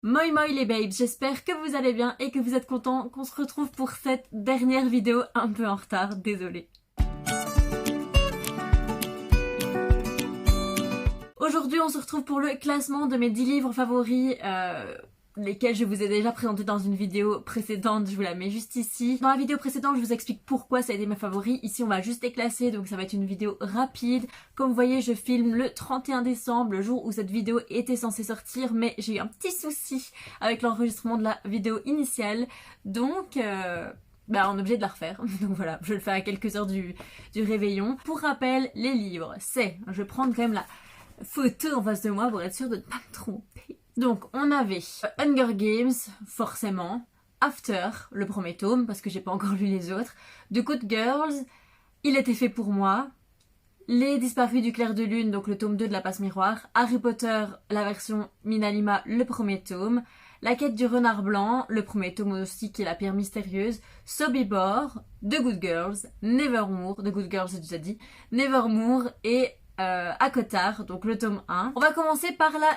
Moi moi les babes, j'espère que vous allez bien et que vous êtes contents qu'on se retrouve pour cette dernière vidéo un peu en retard, désolée. Aujourd'hui on se retrouve pour le classement de mes 10 livres favoris, lesquels je vous ai déjà présenté dans une vidéo précédente, je vous la mets juste ici. Dans la vidéo précédente je vous explique pourquoi ça a été mes favoris, ici on va juste les classer donc ça va être une vidéo rapide. Comme vous voyez je filme le 31 décembre, le jour où cette vidéo était censée sortir, mais j'ai eu un petit souci avec l'enregistrement de la vidéo initiale, donc on est obligé de la refaire. Donc voilà, je le fais à quelques heures du réveillon. Pour rappel, les livres, je vais prendre quand même la photo en face de moi pour être sûre de ne pas me tromper. Donc on avait Hunger Games, forcément, After, le premier tome, parce que j'ai pas encore lu les autres, The Good Girls, Il était fait pour moi, Les Disparus du clair de lune, donc le tome 2 de la passe miroir, Harry Potter, la version Minalima, le premier tome, La quête du renard blanc, le premier tome aussi qui est la pierre mystérieuse, Sobibor, The Good Girls, Nevermore, The Good Girls j'ai déjà dit, Nevermore et Akotar, donc le tome 1. On va commencer par la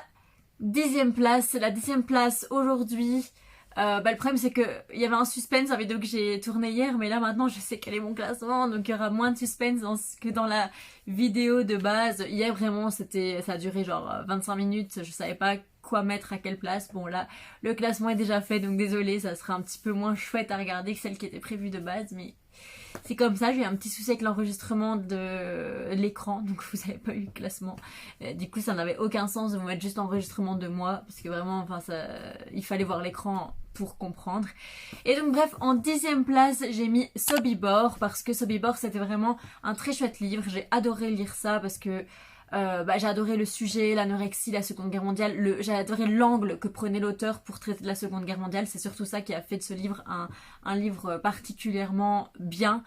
10e place. La 10e place aujourd'hui, le problème c'est que il y avait un suspense dans la vidéo que j'ai tournée hier, mais là maintenant je sais quel est mon classement, donc il y aura moins de suspense que dans la vidéo de base. Hier vraiment ça a duré genre 25 minutes, je savais pas quoi mettre à quelle place. Bon là le classement est déjà fait, donc désolée, ça sera un petit peu moins chouette à regarder que celle qui était prévue de base, mais c'est comme ça. J'ai eu un petit souci avec l'enregistrement de l'écran, donc vous n'avez pas eu le classement. Du coup ça n'avait aucun sens de vous mettre juste l'enregistrement de moi, parce que vraiment il fallait voir l'écran pour comprendre. Et donc bref, en 10e place j'ai mis Sobibor, parce que Sobibor c'était vraiment un très chouette livre. J'ai adoré lire ça parce que j'ai adoré le sujet, l'anorexie, la Seconde Guerre mondiale, j'ai adoré l'angle que prenait l'auteur pour traiter de la Seconde Guerre mondiale. C'est surtout ça qui a fait de ce livre un livre particulièrement bien.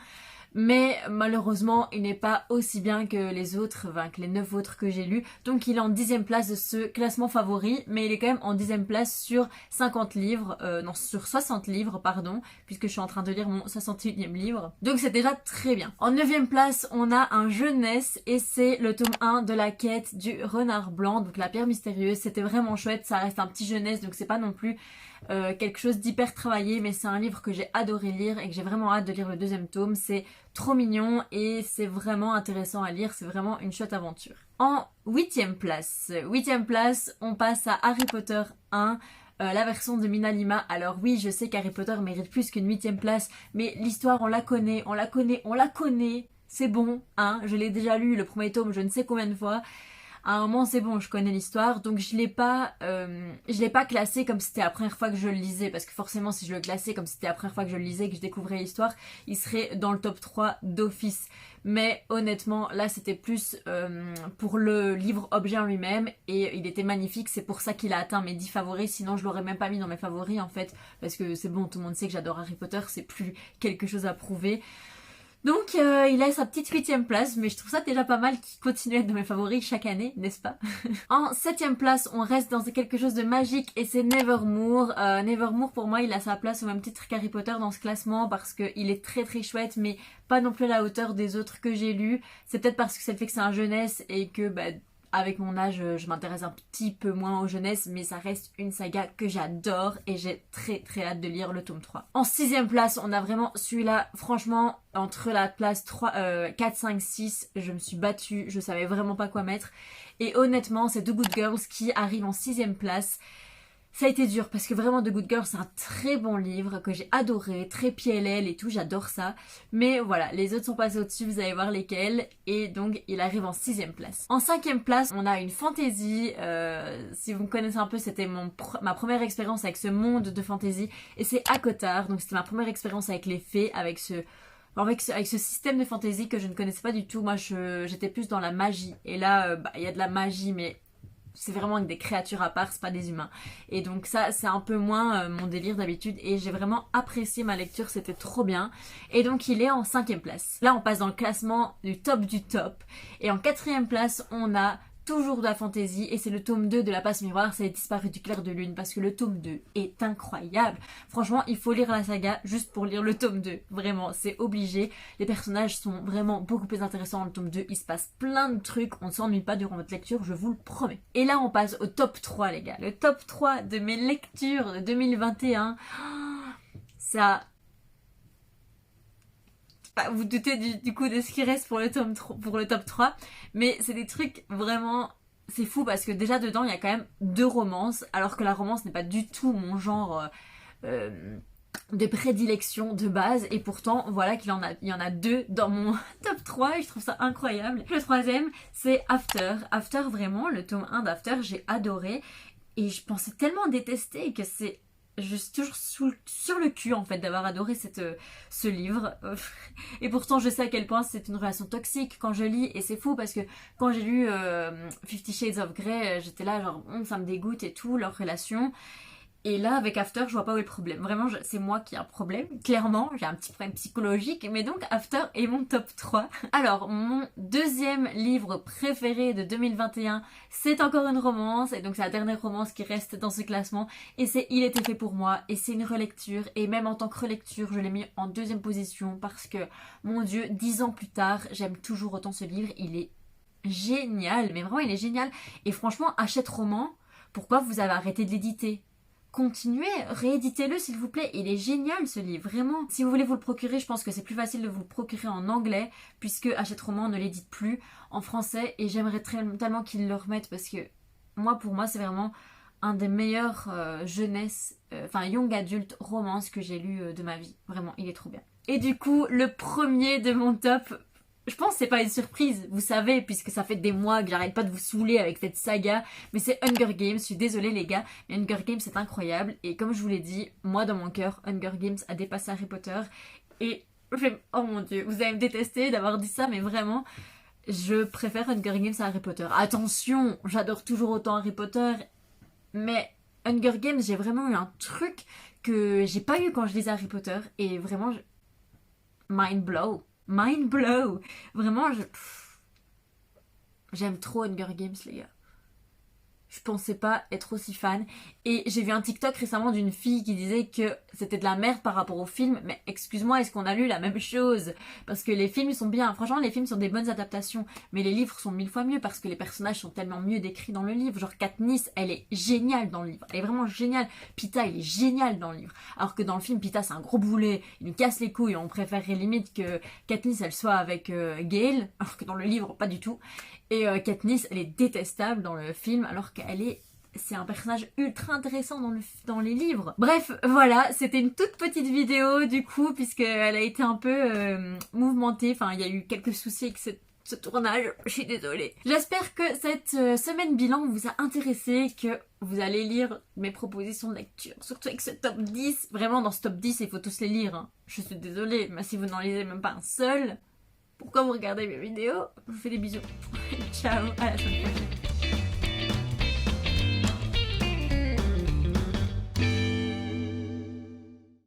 Mais malheureusement, il n'est pas aussi bien que les autres, que les 9 autres que j'ai lus. Donc il est en 10e place de ce classement favori, mais il est quand même en 10e place sur 50 livres, sur 60 livres, pardon, puisque je suis en train de lire mon 61e livre. Donc c'est déjà très bien. En 9e place, on a un jeunesse, et c'est le tome 1 de La quête du renard blanc, donc la pierre mystérieuse. C'était vraiment chouette, ça reste un petit jeunesse, donc c'est pas non plus quelque chose d'hyper travaillé, mais c'est un livre que j'ai adoré lire et que j'ai vraiment hâte de lire le 2e tome. C'est trop mignon et c'est vraiment intéressant à lire, c'est vraiment une chouette aventure. En 8e place, on passe à Harry Potter 1, la version de Minalima. Alors oui, je sais qu'Harry Potter mérite plus qu'une 8e place, mais l'histoire on la connaît, c'est bon, hein, je l'ai déjà lu, le premier tome, je ne sais combien de fois. À un moment c'est bon, je connais l'histoire, donc je l'ai pas classé comme si c'était la première fois que je le lisais, parce que forcément si je le classais comme si c'était la première fois que je le lisais, que je découvrais l'histoire, il serait dans le top 3 d'office. Mais honnêtement là c'était plus pour le livre objet en lui-même, et il était magnifique, c'est pour ça qu'il a atteint mes 10 favoris, sinon je l'aurais même pas mis dans mes favoris en fait, parce que c'est bon, tout le monde sait que j'adore Harry Potter, c'est plus quelque chose à prouver. Donc il a sa petite 8e place, mais je trouve ça déjà pas mal qu'il continue à être de mes favoris chaque année, n'est-ce pas? En 7e place, on reste dans quelque chose de magique, et c'est Nevermore. Nevermore pour moi il a sa place au même titre qu'Harry Potter dans ce classement, parce qu'il est très très chouette, mais pas non plus à la hauteur des autres que j'ai lus. C'est peut-être parce que ça fait que c'est un jeunesse et que avec mon âge, je m'intéresse un petit peu moins aux jeunesses, mais ça reste une saga que j'adore et j'ai très très hâte de lire le tome 3. En 6e place, on a vraiment celui-là, franchement, entre la place 4, 5, 6, je me suis battue, je savais vraiment pas quoi mettre. Et honnêtement, c'est The Good Girls qui arrive en 6e place. Ça a été dur parce que vraiment The Good Girl c'est un très bon livre que j'ai adoré, très PLL et tout, j'adore ça. Mais voilà, les autres sont passés au-dessus, vous allez voir lesquels, et donc il arrive en 6e place. En 5e place, on a une fantasy, si vous me connaissez un peu, c'était ma première expérience avec ce monde de fantasy, et c'est Akotar, donc c'était ma première expérience avec les fées, avec ce système de fantasy que je ne connaissais pas du tout. Moi j'étais plus dans la magie, et là il y a de la magie, mais c'est vraiment avec des créatures à part, c'est pas des humains. Et donc ça, c'est un peu moins mon délire d'habitude, et j'ai vraiment apprécié ma lecture, c'était trop bien. Et donc il est en 5e place. Là, on passe dans le classement du top, et en 4e place, on a toujours de la fantaisie et c'est le tome 2 de La Passe Miroir, c'est Disparu du clair de lune parce que le tome 2 est incroyable. Franchement, il faut lire la saga juste pour lire le tome 2. Vraiment, c'est obligé. Les personnages sont vraiment beaucoup plus intéressants dans le tome 2. Il se passe plein de trucs. On ne s'ennuie pas durant votre lecture, je vous le promets. Et là, on passe au top 3, les gars. Le top 3 de mes lectures de 2021. Ça... Vous doutez du coup de ce qui reste pour le top 3. Mais c'est des trucs vraiment... C'est fou parce que déjà dedans, il y a quand même 2 romances. Alors que la romance n'est pas du tout mon genre... de prédilection de base et pourtant voilà qu'il y en a 2 dans mon top 3 et je trouve ça incroyable. Le troisième c'est After. After, vraiment le tome 1 d'After, j'ai adoré et je pensais tellement détester que c'est juste toujours sur le cul en fait d'avoir adoré ce livre et pourtant je sais à quel point c'est une relation toxique quand je lis et c'est fou parce que quand j'ai lu 50 Shades of Grey j'étais là genre ça me dégoûte et tout leur relation. Et là, avec After, je vois pas où est le problème. Vraiment, c'est moi qui ai un problème. Clairement, j'ai un petit problème psychologique. Mais donc, After est mon top 3. Alors, mon deuxième livre préféré de 2021, c'est encore une romance. Et donc, c'est la dernière romance qui reste dans ce classement. Et c'est Il était fait pour moi. Et c'est une relecture. Et même en tant que relecture, je l'ai mis en 2e position. Parce que, mon Dieu, 10 ans plus tard, j'aime toujours autant ce livre. Il est génial. Mais vraiment, il est génial. Et franchement, Hachette Roman, pourquoi vous avez arrêté de l'éditer ? Continuez, rééditez-le s'il vous plaît, il est génial ce livre, vraiment. Si vous voulez vous le procurer, je pense que c'est plus facile de vous le procurer en anglais, puisque Hachette Roman ne l'édite plus en français, et j'aimerais tellement qu'ils le remettent, parce que pour moi, c'est vraiment un des meilleurs young adult romances que j'ai lu de ma vie. Vraiment, il est trop bien. Et du coup, le premier de mon top... Je pense que c'est pas une surprise, vous savez, puisque ça fait des mois que j'arrête pas de vous saouler avec cette saga, mais c'est Hunger Games, je suis désolée les gars, mais Hunger Games c'est incroyable, et comme je vous l'ai dit, moi dans mon cœur, Hunger Games a dépassé Harry Potter, et oh mon dieu, vous allez me détester d'avoir dit ça, mais vraiment, je préfère Hunger Games à Harry Potter. Attention, j'adore toujours autant Harry Potter, mais Hunger Games, j'ai vraiment eu un truc que j'ai pas eu quand je lisais Harry Potter, et vraiment, mind blow. Vraiment, j'aime trop Hunger Games, les gars. Je pensais pas être aussi fan. Et j'ai vu un TikTok récemment d'une fille qui disait que c'était de la merde par rapport au film. Mais excuse-moi, est-ce qu'on a lu la même chose? Parce que les films sont bien. Franchement, les films sont des bonnes adaptations. Mais les livres sont 1000 fois mieux parce que les personnages sont tellement mieux décrits dans le livre. Genre Katniss, elle est géniale dans le livre. Elle est vraiment géniale. Pita, il est génial dans le livre. Alors que dans le film, Pita, c'est un gros boulet. Il nous casse les couilles. On préférerait limite que Katniss, elle soit avec Gale. Alors que dans le livre, pas du tout. Et Katniss, elle est détestable dans le film, alors c'est un personnage ultra intéressant dans les livres. Bref, voilà, c'était une toute petite vidéo du coup, puisqu'elle a été un peu mouvementée. Enfin, il y a eu quelques soucis avec ce tournage, je suis désolée. J'espère que cette semaine bilan vous a intéressé, que vous allez lire mes propositions de lecture, surtout avec ce top 10. Vraiment, dans ce top 10, il faut tous les lire, hein. Je suis désolée, mais si vous n'en lisez même pas un seul... Pourquoi vous regardez mes vidéos? Je vous fais des bisous. Ciao, à la semaine prochaine.